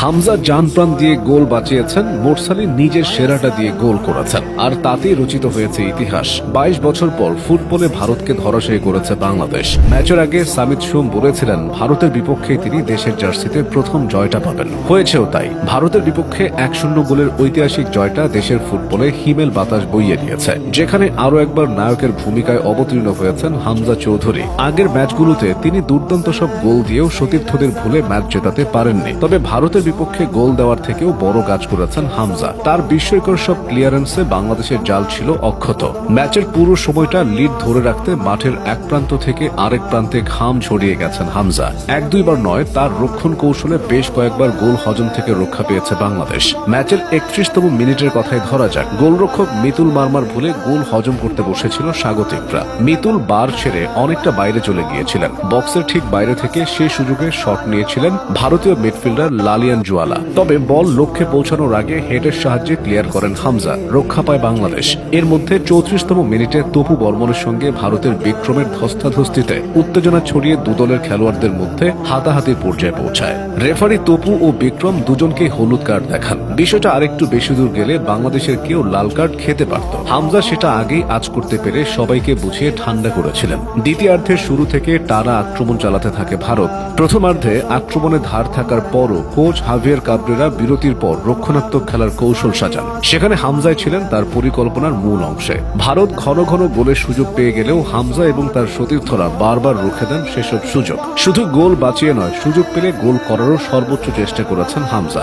হামজা জান প্রাণ দিয়ে গোল বাঁচিয়েছেন, মোরসালি নিজের সেরাটা দিয়ে গোল করেছেন, আর তাতেই রচিত হয়েছে ইতিহাস। 22 বছর পর ফুটবলে ভারতকে ধরাশায়ী করেছে বাংলাদেশ। ম্যাচের আগে সামিত সোম বলেছিলেন ভারতের বিপক্ষে তিনি দেশের জার্সিতে প্রথম জয়টা পাবেন। হয়েছেও তাই। ভারতের বিপক্ষে 1-0 গোলের ঐতিহাসিক জয়টা দেশের ফুটবলে হিমেল বাতাস বইয়ে দিয়েছে, যেখানে আরও একবার নায়কের ভূমিকায় অবতীর্ণ হয়েছেন হামজা চৌধুরী। আগের ম্যাচগুলোতে তিনি দুর্দান্ত সব গোল দিয়েও সতীর্থদের ভুলে ম্যাচ জেতাতে পারেননি, তবে ভারতের বিপক্ষে গোল দেওয়ার থেকেও বড় কাজ করেছেন হামজা। তার বিস্ময়কর সব ক্লিয়ারেন্সে বাংলাদেশের জাল ছিল অক্ষত। ম্যাচের পুরো সময়টা লিড ধরে রাখতে মাঠের এক প্রান্ত থেকে আরেক প্রান্তে ঘাম ছড়িয়ে গেছেন হামজা। 1-2 বার নয়, তার রক্ষণ কৌশলে বেশ কয়েকবার গোল হজম থেকে রক্ষা পেয়েছে বাংলাদেশ। ম্যাচের 31তম মিনিটের কথায় ধরা যাক, গোলরক্ষক মিতুল মারমার ভুলে গোল হজম করতে বসেছিল স্বাগতিকরা। মিতুল বার ছেড়ে অনেকটা বাইরে চলে গিয়েছিলেন। বক্সের ঠিক বাইরে থেকে সেই সুযোগে শট নিয়েছিলেন ভারতীয় মিডফিল্ডার লালিয়ান জুয়ালা, তবে বল লক্ষ্যে পৌঁছানোর আগে হেডের সাহায্যে ক্লিয়ার করেন হামজা। রক্ষা পায় বাংলাদেশ। এর মধ্যে 34তম মিনিটে তপু বর্মনের সঙ্গে ভারতের বিক্রমের ধস্তাধস্তিতে উত্তেজনা ছড়িয়ে দুদলের খেলোয়াড়দের মধ্যে হাতাহাতির পর্যায়ে পৌঁছায়। রেফারি তপু ও বিক্রম দুজনকে হলুদ কার্ড দেখান। বিষয়টা আরেকটু বেশি দূর গেলে বাংলাদেশের কেউ লাল কার্ড খেতে পারত। হামজা সেটা আগেই আঁচ করতে পেরে সবাইকে বুঝিয়ে ঠান্ডা করেছিলেন। দ্বিতীয়ার্ধের শুরু থেকে টানা আক্রমণ চালাতে থাকে ভারত। প্রথমার্ধে আক্রমণে ধার থাকার পরও কোচ হাভিয়ার কাবরেরা বিরতির পর রক্ষণাত্মক খেলার কৌশল সাজান। সেখানে হামজাই ছিলেন তার পরিকল্পনার মূল অংশে। ভারত ঘন ঘন গোলের সুযোগ পেয়ে গেলেও হামজা এবং তার সতীর্থরা বারবার রুখে দেন সেসব সুযোগ। শুধু গোল বাঁচিয়ে নয়, সুযোগ পেলে গোল করারও সর্বোচ্চ চেষ্টা করেছেন হামজা।